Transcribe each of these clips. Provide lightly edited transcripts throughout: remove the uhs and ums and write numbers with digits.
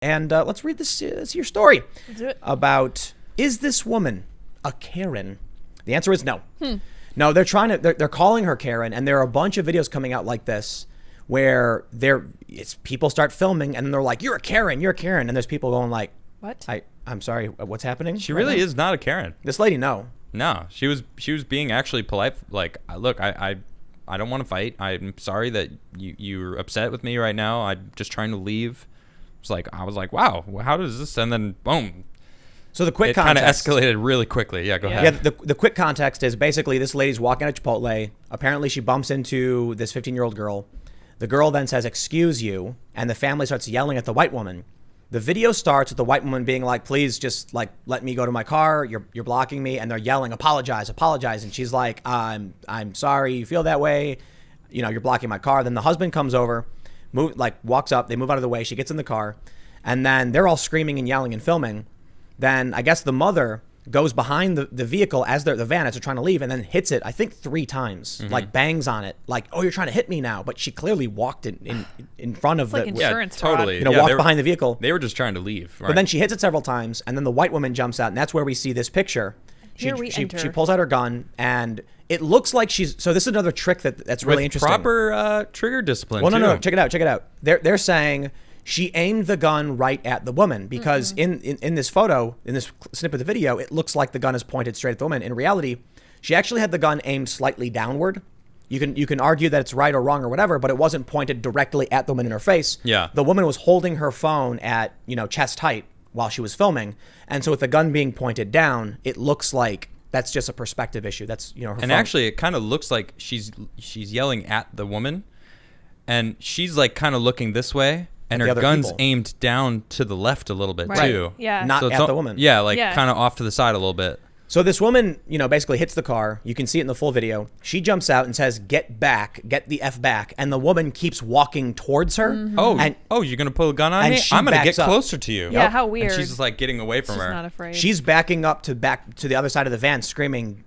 And let's read this. It's your story. Let's do it. About, is this woman a Karen? The answer is no. No, they're calling her Karen, and there are a bunch of videos coming out like this where people start filming, and they're like, you're a Karen, and there's people going like, what? I'm sorry, what's happening? She really is not a Karen. This lady, no. No, she was being actually polite. Like, look, I don't want to fight. I'm sorry that you're upset with me right now. I'm just trying to leave. I was like, wow, how does this? And then boom. So the quick it kind of context escalated really quickly. Yeah, go ahead. Yeah, the quick context is basically this lady's walking at Chipotle. Apparently she bumps into this 15-year-old girl. The girl then says, excuse you, and the family starts yelling at the white woman. The video starts with the white woman being like, please just like let me go to my car. You're blocking me. And they're yelling, apologize. And she's like, I'm sorry you feel that way. You're blocking my car. Then the husband comes over, walks up, they move out of the way. She gets in the car, and then they're all screaming and yelling and filming. Then I guess the mother goes behind the vehicle as the van as they're trying to leave, and then hits it, I think 3 times, like bangs on it, like, oh, you're trying to hit me now. But she clearly walked in front of like insurance fraud. Totally. Walked behind the vehicle. They were just trying to leave. Right? But then she hits it several times, and then the white woman jumps out, and that's where we see this picture. She pulls out her gun, and it looks like so this is another trick that's really interesting. Proper trigger discipline. Well, no, check it out. They're saying she aimed the gun right at the woman because in this photo, in this snippet of the video, it looks like the gun is pointed straight at the woman. In reality, she actually had the gun aimed slightly downward. You can argue that it's right or wrong or whatever, but it wasn't pointed directly at the woman in her face. Yeah. The woman was holding her phone at, chest height while she was filming. And so with the gun being pointed down, it looks like that's just a perspective issue. That's, her phone. And actually, it kind of looks like she's yelling at the woman, and she's like kind of looking this way. And her gun's aimed down to the left a little bit too. Yeah. Not at the woman. Yeah, kind of off to the side a little bit. So this woman, basically hits the car. You can see it in the full video. She jumps out and says, get back, get the F back. And the woman keeps walking towards her. You're going to pull a gun on me? I'm going to get closer to you. Yeah, how weird. And she's just like getting away from her. She's not afraid. She's backing up to the other side of the van, screaming,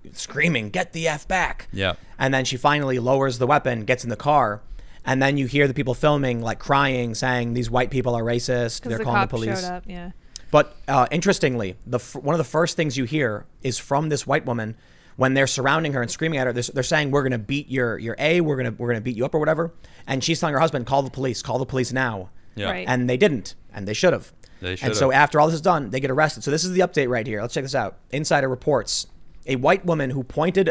get the F back. Yeah. And then she finally lowers the weapon, gets in the car. And then you hear the people filming, like crying, saying these white people are racist. They're calling the police. Showed up, yeah. But interestingly, one of the first things you hear is from this white woman when they're surrounding her and screaming at her. They're saying, "We're gonna beat your A. We're gonna beat you up or whatever." And she's telling her husband, "Call the police now." Yeah. Right. And they didn't, and they should have. And so after all this is done, they get arrested. So this is the update right here. Let's check this out. Insider reports: a white woman who pointed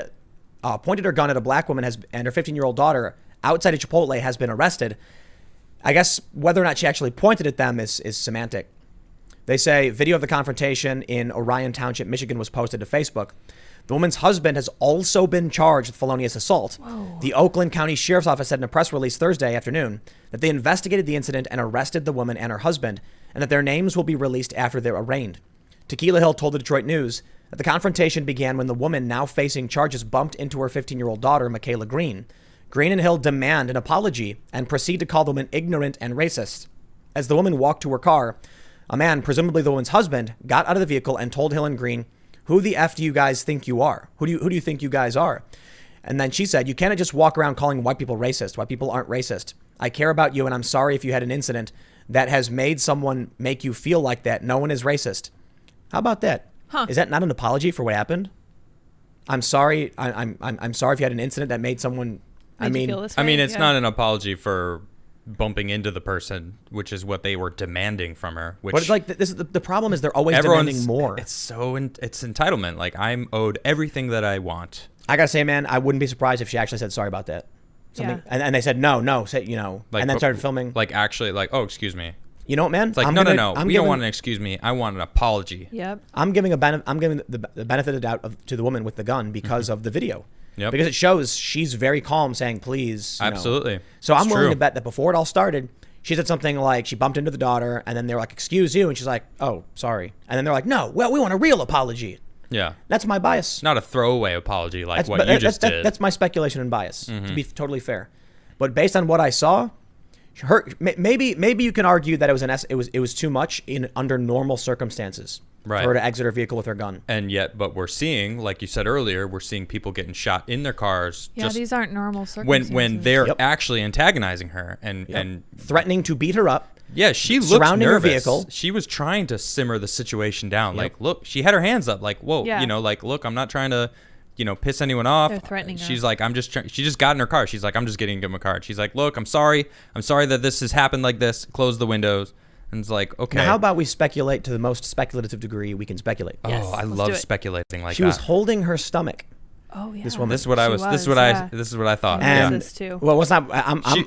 her gun at a black woman and her 15-year-old daughter outside of Chipotle has been arrested. I guess whether or not she actually pointed at them is semantic. They say video of the confrontation in Orion Township, Michigan was posted to Facebook. The woman's husband has also been charged with felonious assault. Whoa. The Oakland County Sheriff's Office said in a press release Thursday afternoon that they investigated the incident and arrested the woman and her husband, and that their names will be released after they're arraigned. Tequila Hill told the Detroit News that the confrontation began when the woman now facing charges bumped into her 15-year-old daughter, Michaela Green. Green and Hill demand an apology and proceed to call the woman ignorant and racist. As the woman walked to her car, a man, presumably the woman's husband, got out of the vehicle and told Hill and Green, "Who the F do you guys think you are? Who do you think you guys are?" And then she said, "You can't just walk around calling white people racist. White people aren't racist. I care about you, and I'm sorry if you had an incident that has made someone make you feel like that. No one is racist." How about that? Huh. Is that not an apology for what happened? I'm sorry. I'm sorry if you had an incident that made someone. It's not an apology for bumping into the person, which is what they were demanding from her. But it's like the problem is they're always demanding more. It's entitlement. Like, I'm owed everything that I want. I gotta say, man, I wouldn't be surprised if she actually said sorry about that. Something, Yeah. and they said no, say and then started filming. Like, actually, like, oh, excuse me. You know what, man? It's like, no. We don't want an excuse me. I want an apology. Yep. I'm giving the benefit of the doubt to the woman with the gun because of the video. Yep. Because it shows she's very calm, saying please. Absolutely. So I'm willing to bet that before it all started, she said something like she bumped into the daughter, and then they were like, "Excuse you," and she's like, "Oh, sorry," and then they're like, "No, well, we want a real apology." Yeah. That's my bias. Not a throwaway apology like what you just did. That's my speculation and bias, to be totally fair. But based on what I saw, maybe you can argue that it was too much under normal circumstances. Right. For her to exit her vehicle with her gun. And yet, but we're seeing, like you said earlier, we're seeing people getting shot in their cars. Yeah, these aren't normal circumstances. When they're actually antagonizing her and threatening to beat her up. Yeah, she looked surrounding her nervous. vehicle. She was trying to simmer the situation down. Like, look, she had her hands up. Like, whoa, Yeah. like, look, I'm not trying to, piss anyone off. They're threatening her. She's like, she just got in her car. She's like, I'm just getting in my car. She's like, look, I'm sorry. I'm sorry that this has happened like this. Close the windows. And it's like, okay. Now, how about we speculate to the most speculative degree we can speculate? Yes, I let's love do it. speculating like She that. was holding her stomach. Oh yeah. This woman. This is what I was. This is what yeah. I. This is what I thought. And this too. well, what's not?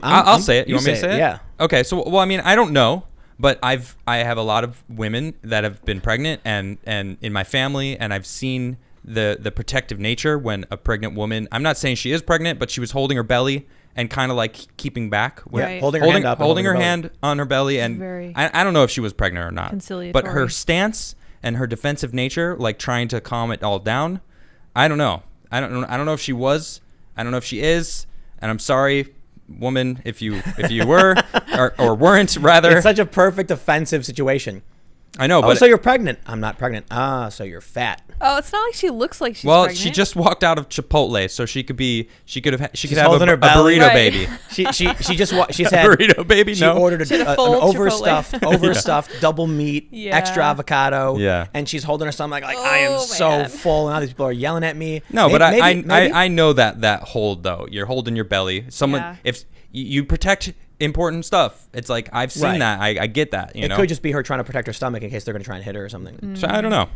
I'll say it. You want me to say it? Yeah. Okay. So, well, I mean, I don't know, but I have a lot of women that have been pregnant, and in my family, and I've seen the protective nature when a pregnant woman. I'm not saying she is pregnant, but she was holding her belly and kind of like keeping back. Right. Holding her hand up. And holding her belly. hand on her belly, and Very I don't know if she was pregnant or not. conciliatory. But her stance and her defensive nature, like trying to calm it all down, I don't know. I don't know if she was. I don't know if she is. And I'm sorry, woman, if you were or weren't rather. It's such a perfect offensive situation. I know, Oh, but so you're pregnant? I'm not pregnant. Ah, so you're fat. Oh, it's not like she looks like she's well, pregnant. she just walked out of Chipotle, so she could have holding a her belly. burrito Right. baby. She just she's had Burrito baby. She No. ordered She had a an full overstuffed double meat, Yeah. extra avocado. Yeah. And she's holding her stomach like I am Oh, so man. full, and all these people are yelling at me. No, but Maybe. I know that hold though. You're holding your belly. Someone Yeah. if you protect important stuff. It's like I've seen Right. that. I get that. You It know. could just be her trying to protect her stomach in case they're going to try and hit her or something. So I don't know.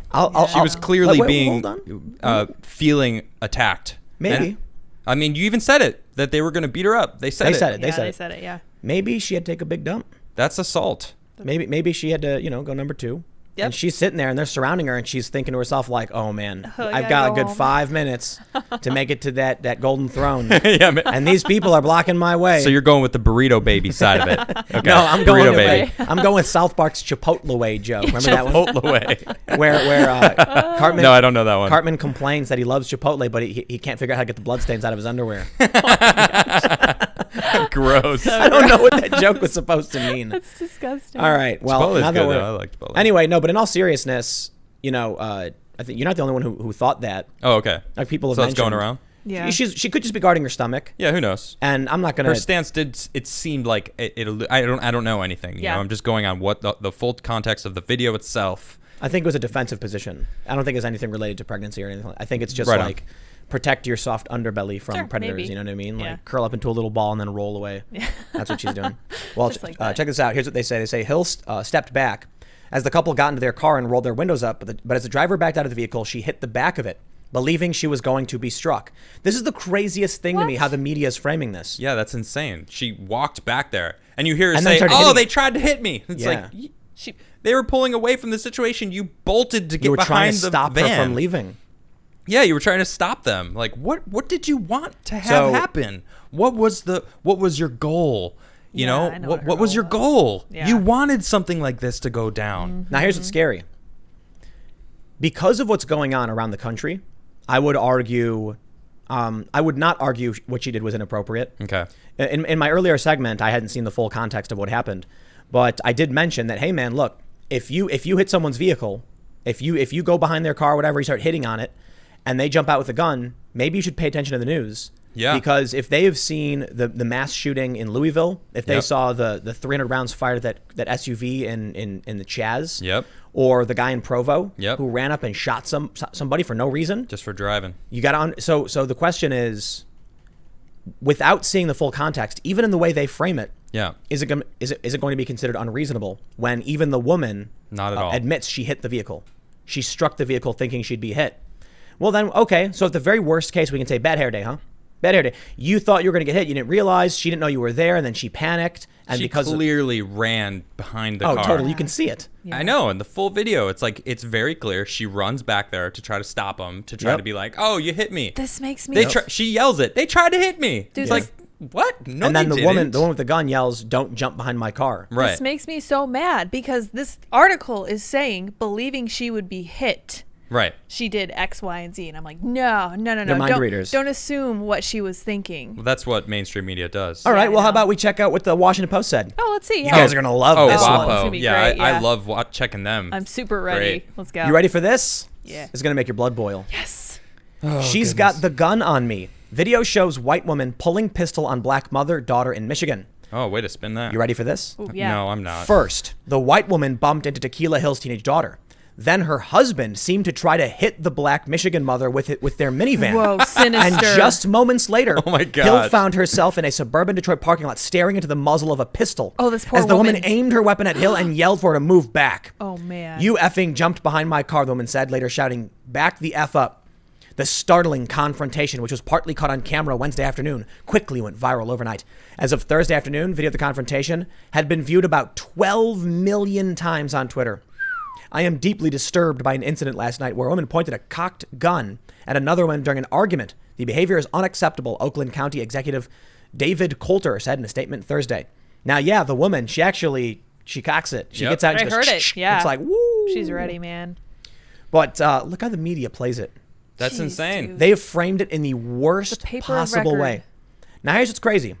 She was I'll- clearly wait, being hold on. feeling attacked. Maybe. And, I mean, you even said it that they were going to beat her up. They said They it. said it. Yeah, said they it. said it. Yeah. Maybe she had to take a big dump. That's assault. Maybe she had to go number 2. Yep. And she's sitting there and they're surrounding her and she's thinking to herself like, oh man, Oh, I I've gotta got a go good home." 5 minutes to make it to that golden throne. Yeah. Man. And these people are blocking my way. So you're going with the burrito baby side of it. Okay. No, I'm going burrito with baby. I'm going with South Park's Chipotle way, Joe. Remember that one? Chipotle way. Where Cartman No, I don't know that one. Cartman complains that he loves Chipotle, but he can't figure out how to get the bloodstains out of his underwear. Gross. I don't know what that joke was supposed to mean. That's disgusting. All right, well, Chipotle's now that good, we're- though. I like Chipotle. Anyway, no, but in all seriousness, I think you're not the only one who thought that. Oh, okay. Like people have So it's going mentioned. around? Yeah. She could just be guarding her stomach, Yeah, who knows? and I'm not gonna. Her stance it seemed like I don't know anything. You Yeah. know, I'm just going on what the full context of the video itself. I think it was a defensive position. I don't think it's anything related to pregnancy or anything. I think it's just Right on. like protect your soft underbelly from Sure, predators. maybe. You know what I mean? Yeah. Like curl up into a little ball and then roll away. Yeah. That's what she's doing. Well, Just like that. check this out. Here's what they say. They say Hill stepped back as the couple got into their car and rolled their windows up. But as the driver backed out of the vehicle, she hit the back of it, believing she was going to be struck. This is the craziest thing to me, What? how the media is framing this. Yeah, that's insane. She walked back there, and you hear her And then say, started "Oh, hitting- they tried to hit me." It's Yeah. like they were pulling away from the situation. You bolted to get You were behind trying to the stop van. her from leaving. Yeah, you were trying to stop them. Like, what did you want to have So- happen? What was your goal? You Yeah, know, I know what what her was your goal goal? Yeah. You wanted something like this to go down. Now, here's what's scary. Because of what's going on around the country, I would argue, I would not argue what she did was inappropriate. Okay. In my earlier segment, I hadn't seen the full context of what happened, but I did mention that, hey man, look, if you hit someone's vehicle, if you go behind their car, whatever, you start hitting on it, and they jump out with a gun, maybe you should pay attention to the news. Yeah. Because if they have seen the mass shooting in Louisville, if they Yep. saw the 300 rounds fired at that SUV in the Chaz, Yep. or the guy in Provo, Yep. who ran up and shot somebody for no reason, Just for driving. you got to so the question is, without seeing the full context, even in the way they frame it, Yeah. is it going to be considered unreasonable when even the woman Not at all. admits she hit the vehicle, she struck the vehicle thinking she'd be hit? Well then, okay, so at the very worst case, we can say bad hair day, huh? Bad hair day. You thought you were going to get hit. You didn't realize. She didn't know you were there, and then she panicked. And She because clearly ran behind the car. totally, you can see it. Yeah. I know. In the full video, it's very clear. She runs back there to try to stop him, to try Yep. to be like, "Oh, you hit me." This makes me. She yells it. They tried to hit me. Dude, It's like, what? No, And then they the woman didn't. with the gun yells, "Don't jump behind my car." Right. This makes me so mad because this article is saying believing she would be hit. Right. She did X, Y, and Z, and I'm like, no. They're mind Don't, readers. don't assume what she was thinking. Well, that's what mainstream media does. All right. I well, how know. about we check out what the Washington Post said? Oh, let's see. You guys are gonna love Oh, this one. WAPO. It's gonna be Yeah, great, I yeah. love checking them. I'm super ready. Great. Let's go. You ready for this? Yeah. It's gonna make your blood boil. Yes. She's goodness. got the gun on me. Video shows white woman pulling pistol on black mother, daughter in Michigan. Oh, way to spin that. You ready for this? Ooh, yeah. No, I'm not. First, the white woman bumped into Tequila Hill's teenage daughter. Then her husband seemed to try to hit the black Michigan mother with their minivan. Whoa, sinister. And just moments later, Oh my gosh. Hill found herself in a suburban Detroit parking lot staring into the muzzle of a pistol. Oh, this poor as the woman woman. aimed her weapon at Hill and yelled for her to move back. Oh, man. You effing jumped behind my car, the woman said, later shouting, "Back the F up." The startling confrontation, which was partly caught on camera Wednesday afternoon, quickly went viral overnight. As of Thursday afternoon, video of the confrontation had been viewed about 12 million times on Twitter. I am deeply disturbed by an incident last night where a woman pointed a cocked gun at another woman during an argument. The behavior is unacceptable, Oakland County Executive David Coulter said in a statement Thursday. Now, yeah, the woman, she cocks it. She gets out and I she goes, heard it, "Shh." yeah. It's like, woo. She's ready, man. But look how the media plays it. That's Jeez, insane. dude. They have framed it in the worst The paper of possible record. way. Now, here's what's crazy.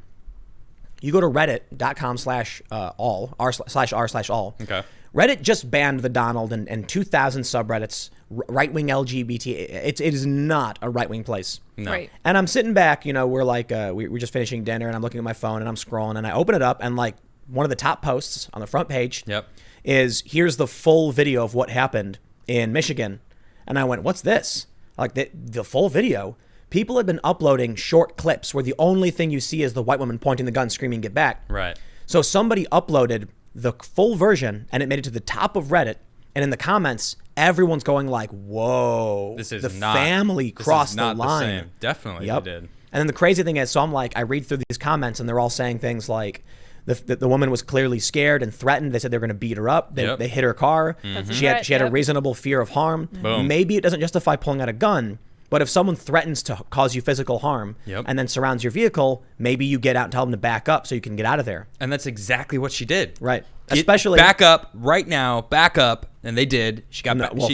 You go to reddit.com/r/all. Okay. Reddit just banned the Donald and 2,000 subreddits, right-wing LGBT. It is not a right-wing place. No. Right. And I'm sitting back, we're like, we're just finishing dinner, and I'm looking at my phone, and I'm scrolling, and I open it up, and like one of the top posts on the front page Yep. is, here's the full video of what happened in Michigan. And I went, what's this? Like the full video. People have been uploading short clips where the only thing you see is the white woman pointing the gun, screaming, "Get back." Right. So somebody uploaded the full version and it made it to the top of Reddit. And in the comments, everyone's going like, whoa, This is the not family this is crossed not the line. same. Definitely Yep. they did. And then the crazy thing is, so I'm like, I read through these comments and they're all saying things like, the woman was clearly scared and threatened. They said they were going to beat her up. They, Yep. they hit her car. That's a She had threat, a yep. reasonable fear of harm. Boom. Maybe it doesn't justify pulling out a gun, but if someone threatens to cause you physical harm Yep. and then surrounds your vehicle, maybe you get out and tell them to back up so you can get out of there. And that's exactly what she did. Right. Get Especially back up right now, back up, and they did. She got back. well,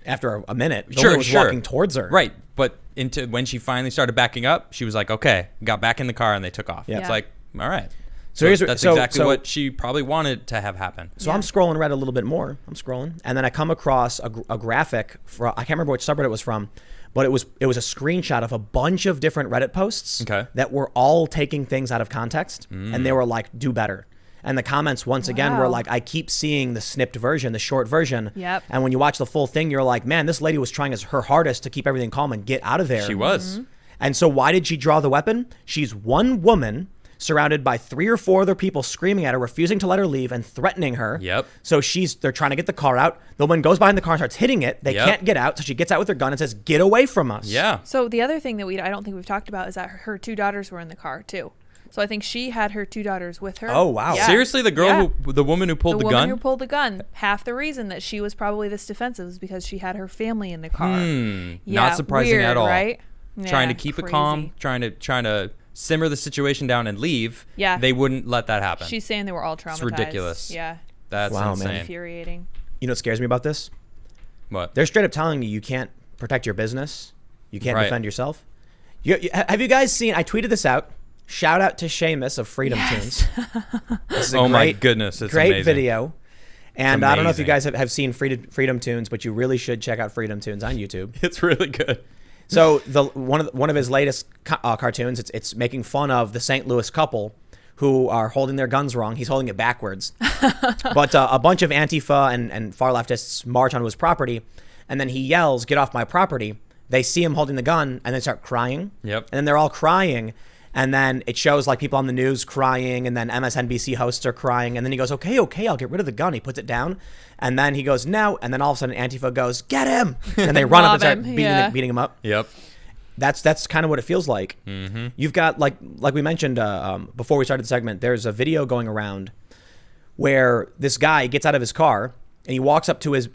after a minute, the Sure, woman was sure. walking towards her. Right, but into when she finally started backing up, she was like, "Okay," got back in the car and they took off. Yeah. It's like, all right. So here's that's so- exactly so- what she probably wanted to have happen. So I'm scrolling Reddit a little bit more. I'm scrolling, and then I come across a graphic. I can't remember which subreddit it was from, but it was a screenshot of a bunch of different Reddit posts Okay. that were all taking things out of context, and they were like, "Do better." And the comments once again were Wow. like, "I keep seeing the snipped version, the short version." Yep. And when you watch the full thing, you're like, "Man, this lady was trying her hardest to keep everything calm and get out of there." She was. And so why did she draw the weapon? She's one woman surrounded by 3 or 4 other people screaming at her, refusing to let her leave and threatening her. Yep. So they're trying to get the car out. The woman goes behind the car and starts hitting it. They Yep. can't get out. So she gets out with her gun and says, "Get away from us." Yeah. So the other thing that I don't think we've talked about is that her 2 daughters were in the car too. So I think she had her 2 daughters with her. Oh, wow. Yeah. Seriously, the girl the woman who pulled the the woman gun? who pulled the gun. Half the reason that she was probably this defensive was because she had her family in the car. Not Yeah, surprising weird, at all. right? Trying to Yeah, keep it crazy. calm, trying to simmer the situation down and leave. Yeah. They wouldn't let that happen. She's saying they were all traumatized. It's ridiculous. Yeah. That's Wow, man. insane. Infuriating. You know what scares me about this? What? They're straight up telling you can't protect your business. You can't Right. defend yourself. Have you guys seen, I tweeted this out. Shout out to Seamus of Freedom Tunes. This is a Oh my great, goodness, it's great amazing. video. And I don't know if you amazing. guys have seen Freedom Tunes, but you really should check out Freedom Tunes on YouTube. It's really good. So one of his latest cartoons, it's making fun of the St. Louis couple who are holding their guns wrong. He's holding it backwards. But a bunch of Antifa and far leftists march onto his property, and then he yells, "Get off my property." They see him holding the gun, and they start crying. Yep. And then they're all crying, and then it shows like people on the news crying, and then MSNBC hosts are crying, and then he goes, okay, I'll get rid of the gun. He puts it down, and then he goes, "No," and then all of a sudden Antifa goes, "Get him!" And they run up and Mob start him, yeah. beating him up. Yep. That's kind of what it feels like. Mm-hmm. You've got like we mentioned before we started the segment. There's a video going around where this guy gets out of his car and he walks up to his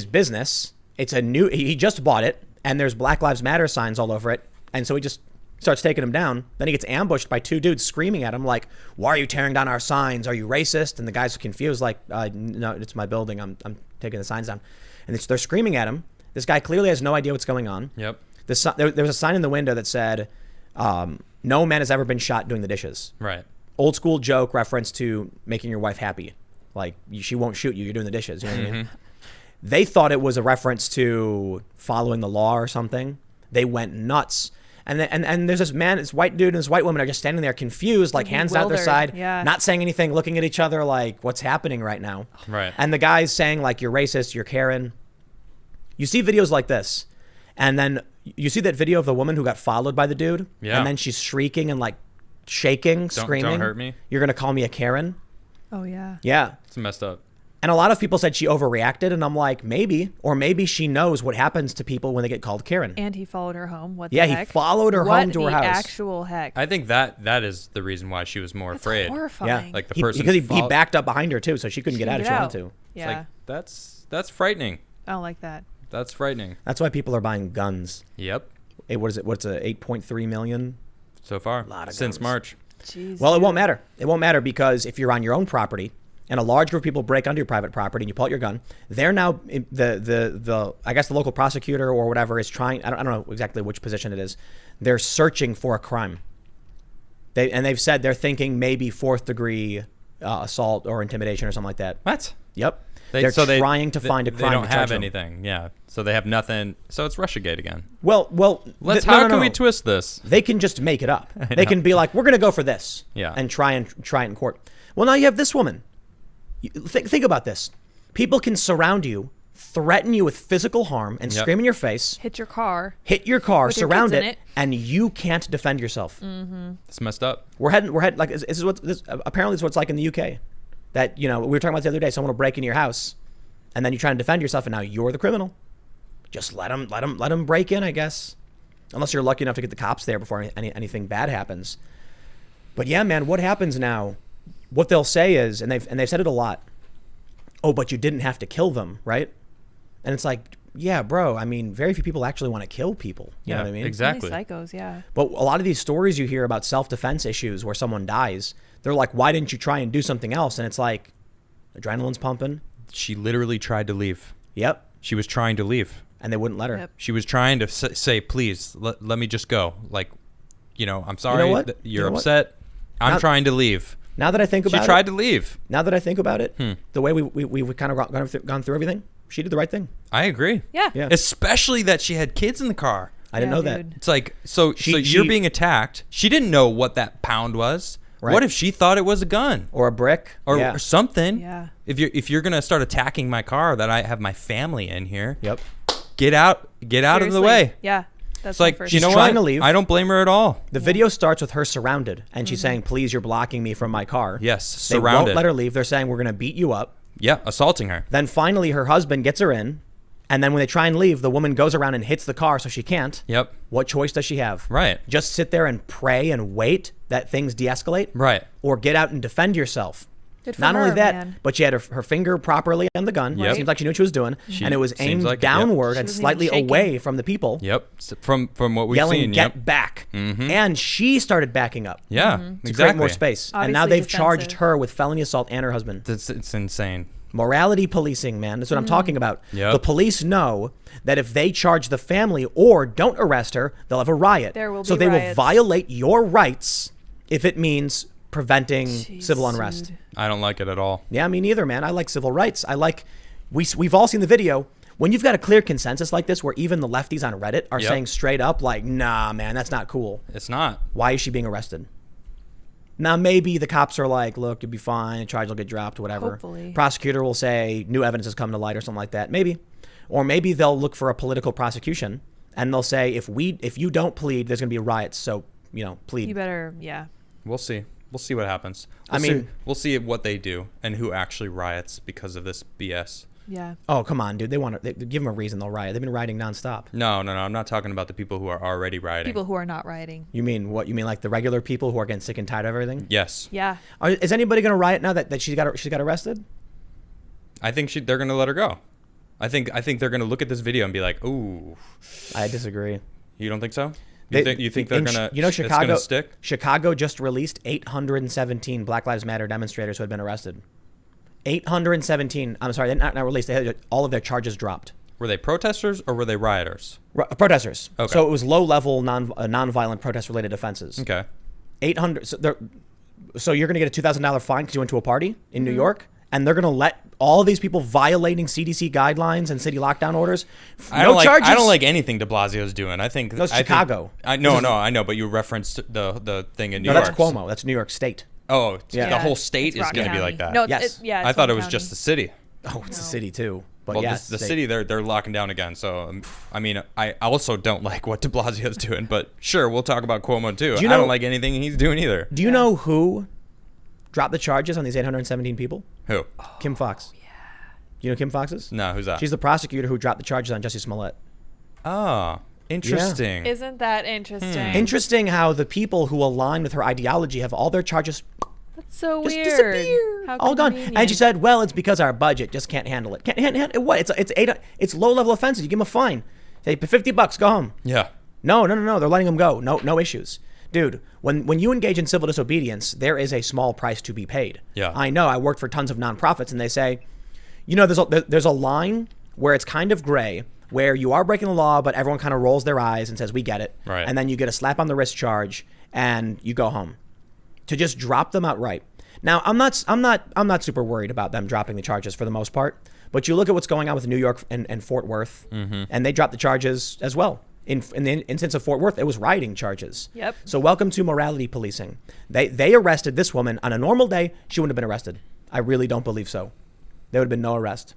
business. It's he just bought it, and there's Black Lives Matter signs all over it, and so he just starts taking him down. Then he gets ambushed by 2 dudes screaming at him like, "Why are you tearing down our signs? Are you racist?" And the guy's confused like, "No, it's my building. I'm taking the signs down." And they're screaming at him. This guy clearly has no idea what's going on. Yep. There was a sign in the window that said, "No man has ever been shot doing the dishes." Right. Old school joke reference to making your wife happy. Like, she won't shoot you. You're doing the dishes. You know what I mean? They thought it was a reference to following the law or something. They went nuts. And there's this man, this white dude and this white woman are just standing there confused, like hands out their side, not saying anything, looking at each other like, what's happening right now? Right. And the guy's saying like, you're racist, you're Karen. You see videos like this, and then you see that video of the woman who got followed by the dude, and then she's shrieking and like shaking, screaming. Don't hurt me. You're going to call me a Karen? Oh, yeah. Yeah. It's messed up. And a lot of people said she overreacted, and I'm like, maybe. Or maybe she knows what happens to people when they get called Karen. And he followed her home. What the Yeah, heck? he followed her home to her house. What the actual heck? I think that is the reason why she was more afraid. Horrifying. Yeah. Like the person because he backed up behind her too, so she couldn't get out if she wanted to. Yeah. It's like, that's frightening. I don't like that. That's frightening. That's why people are buying guns. Yep. What is it? What's a 8.3 million? So far. A lot of since guns. March. Jeez, Well, dude. it won't matter. It won't matter because if you're on your own property and a large group of people break onto your private property and you pull out your gun, they're now the I guess the local prosecutor or whatever is trying. I don't know exactly which position it is. They're searching for a crime. They've said they're thinking maybe 4th degree assault or intimidation or something like that. What? Yep. They're trying to find a crime. They don't to charge have them. anything. Yeah. So they have nothing. So it's Russiagate again. Well. How can we twist this? They can just make it up. They can be like, we're going to go for this. Yeah. And try it in court. Well, now you have this woman. Think about this. People can surround you, threaten you with physical harm, and scream in your face. Hit your car. Hit your car, With your surround kids in it, it. and you can't defend yourself. It's messed up. We're heading like this is what this apparently this is what it's like in the UK. That we were talking about the other day. Someone will break into your house, and then you try to defend yourself, and now you're the criminal. Just let them break in, I guess, unless you're lucky enough to get the cops there before anything bad happens. But yeah, man, what happens now? What they'll say is, and they've said it a lot. Oh, but you didn't have to kill them, right? And it's like, yeah, bro. I mean, very few people actually want to kill people. You know what I mean? Exactly. Really psychos, yeah. But a lot of these stories you hear about self-defense issues where someone dies, they're like, why didn't you try and do something else? And it's like, adrenaline's pumping. She literally tried to leave. Yep. She was trying to leave. And they wouldn't let her. Yep. She was trying to say, please, let me just go. Like, I'm sorry what? that you're You know what? upset. I'm Now- trying to leave. Now that I think about She it. tried to leave. Now that I think about it, the way we've kind of gone through everything, she did the right thing. I agree. Yeah. Yeah. Especially that she had kids in the car. I didn't Yeah, know that. dude. It's like, so She- you're being attacked. She didn't know what that pound was. Right. What if she thought it was a gun Or a brick. or, yeah. or something? Yeah. If you're gonna start attacking my car, that I have my family in here. Yep. Get out of the Seriously. way. Yeah. That's It's like, my first you know She's what? trying to leave. I don't blame her at all. The video starts with her surrounded, and she's saying, please, you're blocking me from my car. Yes, They surrounded. won't let her leave. They're saying, we're going to beat you up. Yeah, assaulting her. Then finally, her husband gets her in. And then when they try and leave, the woman goes around and hits the car so she can't. Yep. What choice does she have? Right. Just sit there and pray and wait that things de-escalate? Right. Or get out and defend yourself? Good for Not her, only that, man. but she had her finger properly on the gun. Yep. Seems like she knew what she was doing. And it was seems aimed like it, yep. downward She and wasn't slightly even shaking. away from the people. Yep. From what we've Yelling, seen. get Yep. back. Mhm. And she started backing up. Yeah. To Exactly. create more space. and now Obviously they've charged defensive. her with felony assault and her husband. It's insane. Morality policing, man. That's what I'm talking about. Yep. The police know that if they charge the family or don't arrest her, they'll have a riot. There will so be they will riots. violate your rights if it means preventing Jeez, civil unrest. dude. I don't like it at all. Yeah, me neither, man. I like civil rights. We've all seen the video. When you've got a clear consensus like this where even the lefties on Reddit are Yep. saying straight up like, nah, man, that's not cool. It's not. Why is she being arrested? Now, maybe the cops are like, look, you'll be fine. Charge will get dropped, whatever. Hopefully. Prosecutor will say new evidence has come to light or something like that. Maybe. Or maybe they'll look for a political prosecution and they'll say, if you don't plead, there's going to be riots. So, plead. You better, yeah. We'll see. We'll see what happens. I mean- we'll see what they do and who actually riots because of this BS. Yeah. Oh, come on, dude. They give them a reason they'll riot. They've been rioting nonstop. No. I'm not talking about the people who are already rioting. People who are not rioting. You mean what? You mean like the regular people who are getting sick and tired of everything? Yes. Yeah. Is anybody going to riot now that she got arrested? I think they're going to let her go. I think they're going to look at this video and be like, "Ooh." I disagree. You don't think so? You think they're going to Chicago, it's going to stick? Chicago just released 817 Black Lives Matter demonstrators who had been arrested. 817. I'm sorry, they're not released. They had all of their charges dropped. Were they protesters or were they rioters? Protesters. Okay. So it was low-level, non-violent protest-related offenses. Okay. 800. So you're going to get a $2,000 fine because you went to a party in New York, and they're going to let all these people violating CDC guidelines and city lockdown orders. I don't like anything de Blasio's doing. I think no, it's Chicago. I know, but you referenced the thing in New No, York. that's Cuomo. That's New York State. Oh, Yeah. the whole state It's is Rock going to be County. like that. No, Yes. it's I thought it Rock was just County. the city. Oh, it's the city too. But Well, yes, the city, they're locking down again. So, I mean, I also don't like what de Blasio's doing, but sure, we'll talk about Cuomo too. Do you I know- don't like anything he's doing either. Do you know who dropped the charges on these 817 people? Who? Kim Fox. Do you know who Kim Fox is? No, who's that? She's the prosecutor who dropped the charges on Jussie Smollett. Oh, interesting. Isn't that interesting? Interesting how the people who align with her ideology have all their charges That's so just weird. disappear. How All gone. convenient. And she said, well, it's because our budget just can't handle it. Can't handle what? It's low-level offenses. You give them a fine. Say, $50, go home. Yeah. No. They're letting them go. No issues. Dude, when you engage in civil disobedience, there is a small price to be paid. Yeah. I know. I worked for tons of nonprofits, and they say, you know, there's a line where it's kind of gray, where you are breaking the law, but everyone kind of rolls their eyes and says, we get it. Right. And then you get a slap on the wrist charge, and you go home. To just drop them outright. Now, I'm not super worried about them dropping the charges for the most part, but you look at what's going on with New York and Fort Worth, and they dropped the charges as well. In the instance of Fort Worth, it was rioting charges. Yep. So welcome to morality policing. They arrested this woman on a normal day. She wouldn't have been arrested. I really don't believe so. There would have been no arrest.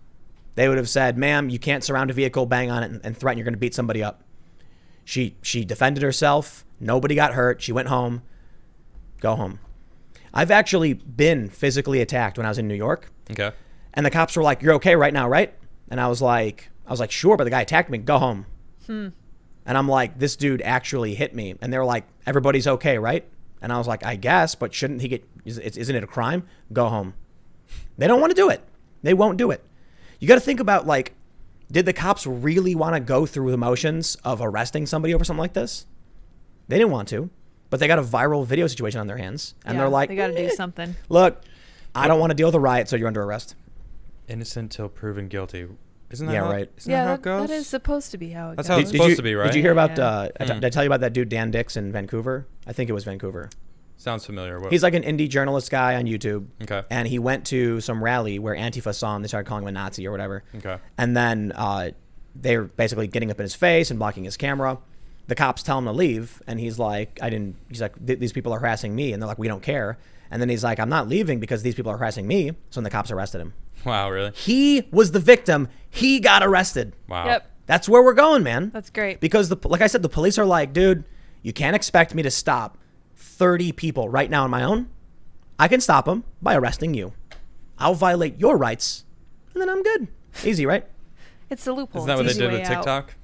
They would have said, ma'am, you can't surround a vehicle, bang on it, and threaten you're going to beat somebody up. She defended herself. Nobody got hurt. She went home. Go home. I've actually been physically attacked when I was in New York. Okay. And the cops were like, you're okay right now, right? And I was like, sure, but the guy attacked me. Go home. And I'm like, this dude actually hit me. And they were like, everybody's okay, right? And I was like, I guess, but shouldn't he isn't it a crime? Go home. They don't want to do it. They won't do it. You got to think about, like, did the cops really want to go through the motions of arresting somebody over something like this? They didn't want to, but they got a viral video situation on their hands. And Yeah, they're like, they got to do something. look, I don't want to deal with a riot, so you're under arrest. Innocent till proven guilty. Isn't that Yeah, how, right. Isn't that how it goes? that is supposed to be how it That's goes. how it's supposed to be, right? Did you hear about, Yeah. did I tell you about that dude, Dan Dix in Vancouver? I think it was Vancouver. Sounds familiar. What? He's like an indie journalist guy on YouTube. Okay. And he went to some rally where Antifa saw him. They started calling him a Nazi or whatever. Okay. And then they were basically getting up in his face and blocking his camera. The cops tell him to leave. And he's like, he's like, these people are harassing me. And they're like, we don't care. And then he's like, I'm not leaving because these people are harassing me. So then the cops arrested him. Wow, really? He was the victim. He got arrested. Wow. Yep. That's where we're going, man. That's great. Because, like I said, the police are like, dude, you can't expect me to stop 30 people right now on my own. I can stop them by arresting you. I'll violate your rights, and then I'm good. Easy, right? It's the loophole. Isn't that what It's they easy did with way out. TikTok?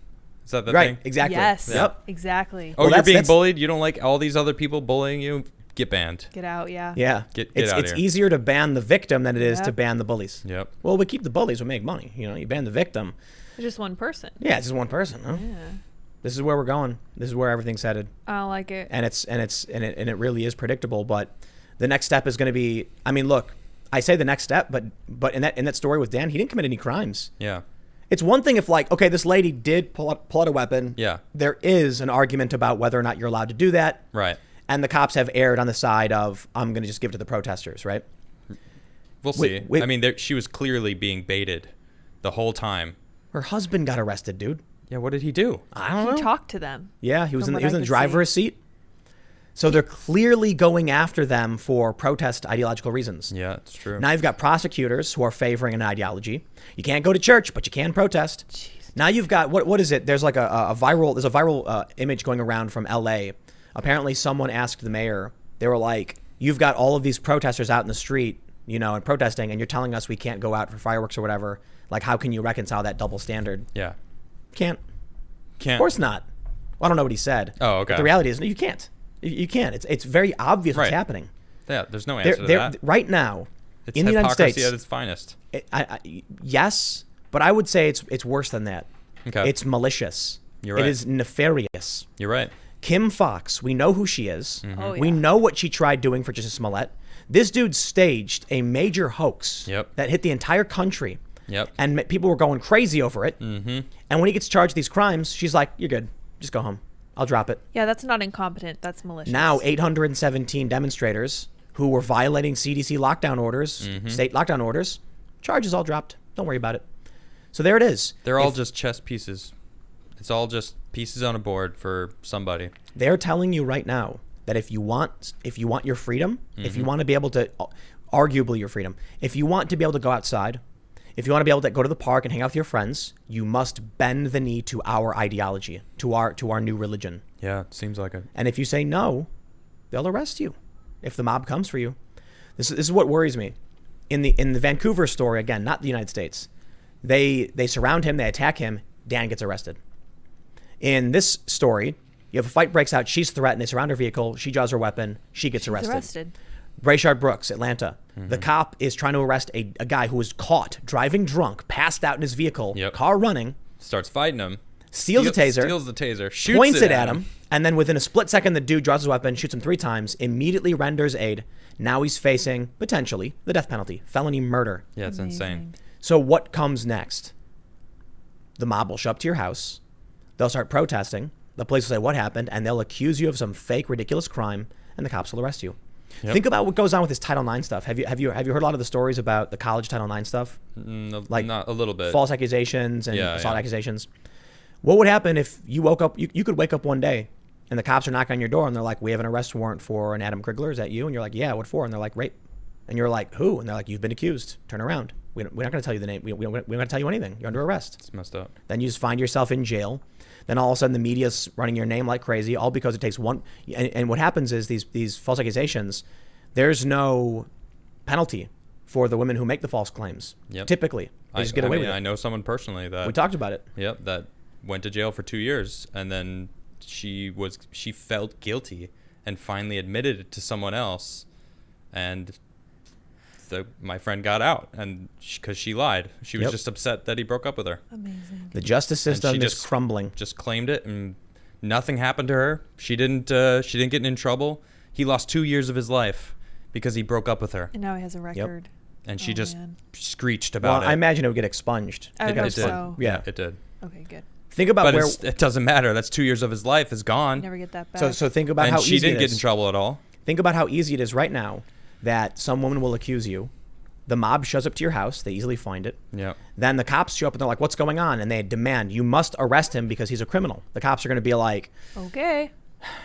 Is that the Right, thing? exactly. Yes. Yep. Exactly. Oh, Well, you're being that's- bullied? You don't like all these other people bullying you? Get banned. Get out. Yeah. Yeah. Get it's out of it's here. easier to ban the victim than it is Yep. to ban the bullies. Yep. Well, we keep the bullies, we make money. You know, you ban the victim. It's just one person. Yeah, it's just one person. Huh? Yeah. This is where we're going. This is where everything's headed. I don't like it. And it really is predictable. But the next step is going to be. I mean, look, I say the next step, but in that story with Dan, he didn't commit any crimes. Yeah. It's one thing if, like, okay, this lady did pull out a weapon. Yeah. There is an argument about whether or not you're allowed to do that. Right. And the cops have erred on the side of, I'm going to just give it to the protesters, right? We'll see. Wait. I mean, she was clearly being baited the whole time. Her husband got arrested, dude. Yeah, what did he do? I don't know. He talked to them. Yeah, he was From in what the I could driver's seat. So they're clearly going after them for protest ideological reasons. Yeah, it's true. Now you've got prosecutors who are favoring an ideology. You can't go to church, but you can protest. Jeez. Now you've got what is it? There's like a viral image going around from LA. Apparently someone asked the mayor. They were like, "You've got all of these protesters out in the street, you know, and protesting, and you're telling us we can't go out for fireworks or whatever. Like, how can you reconcile that double standard?" Yeah. Can't. Can't. Of course not. Well, I don't know what he said. Oh, okay. But the reality is, no, you can't. You can't. It's very obvious what's Right. happening. Yeah, there's no answer to They're, that. right now, It's in the United hypocrisy States, at its finest. yes, but I would say it's worse than that. Okay. It's malicious. You're right. It is nefarious. You're right. Kim Fox, we know who she is. Oh, We yeah. know what she tried doing for Jussie Smollett. This dude staged a major hoax Yep. that hit the entire country. Yep. And people were going crazy over it. Mm-hmm. And when he gets charged with these crimes, she's like, "You're good. Just go home. I'll drop it." Yeah, that's not incompetent. That's malicious. Now, 817 demonstrators who were violating CDC lockdown orders, state lockdown orders. Charges all dropped. Don't worry about it. So there it is. They're all just chess pieces. It's all just pieces on a board for somebody. They're telling you right now that if you want your freedom, if you want to be able to, arguably your freedom, if you want to be able to go outside, if you want to be able to go to the park and hang out with your friends, you must bend the knee to our ideology, to our new religion. Yeah, it seems like it. And if you say no, they'll arrest you if the mob comes for you. This is what worries me. In the Vancouver story, again, not the United States, they surround him, they attack him, Dan gets arrested. In this story, you have a fight breaks out, she's threatened, they surround her vehicle, she draws her weapon, she gets arrested. Brayshard Brooks, Atlanta. The cop is trying to arrest a guy who was caught driving drunk, passed out in his vehicle, car running. Starts fighting him. Steals the taser. Shoots points it at him. And then within a split second, the dude draws his weapon, shoots him 3 times, immediately renders aid. Now he's facing, potentially, the death penalty, felony murder. Yeah, it's insane. So what comes next? The mob will show up to your house. They'll start protesting. The police will say, what happened? And they'll accuse you of some fake, ridiculous crime, and the cops will arrest you. Yep. Think about what goes on with this Title IX stuff. Have you heard a lot of the stories about the college Title IX stuff? Like not a little bit. False accusations and assault accusations. What would happen if you woke up? You could wake up one day and the cops are knocking on your door and they're like, "We have an arrest warrant for an Adam Krigler. Is that you?" And you're like, "Yeah, what for?" And they're like, "Rape." And you're like, "Who?" And they're like, "You've been accused. Turn around. We're not going to tell you the name. We're not going to tell you anything. You're under arrest." It's messed up. Then you just find yourself in jail. Then all of a sudden the media's running your name like crazy, all because it takes one. And what happens is these false accusations. There's no penalty for the women who make the false claims. Yep. Typically, they just get away with it. I know someone personally that we talked about it. Yep, that went to jail for 2 years, and then she felt guilty and finally admitted it to someone else, and my friend got out, and because she lied, she was just upset that he broke up with her. Amazing. The justice system is crumbling. Just claimed it, and nothing happened to her. She didn't get in trouble. He lost 2 years of his life because he broke up with her. And now he has a record. And she just screeched about it. I imagine it would get expunged. I would hope so. Yeah, it did. Okay, good. Think about it doesn't matter. That's 2 years of his life is gone. You never get that back. So think about how easy it is. And she didn't get in trouble at all. Think about how easy it is right now that some woman will accuse you. The mob shows up to your house. They easily find it. Yeah. Then the cops show up and they're like, "What's going on?" And they demand, "You must arrest him because he's a criminal." The cops are going to be like, "Okay.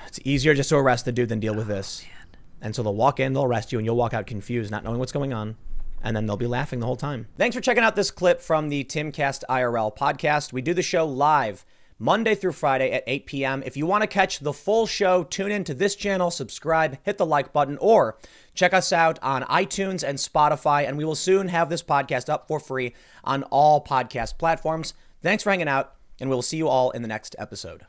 It's easier just to arrest the dude than deal with this." Man. And so they'll walk in, they'll arrest you, and you'll walk out confused, not knowing what's going on. And then they'll be laughing the whole time. Thanks for checking out this clip from the Timcast IRL podcast. We do the show live Monday through Friday at 8 p.m. If you want to catch the full show, tune in to this channel, subscribe, hit the like button, or check us out on iTunes and Spotify. And we will soon have this podcast up for free on all podcast platforms. Thanks for hanging out, and we'll see you all in the next episode.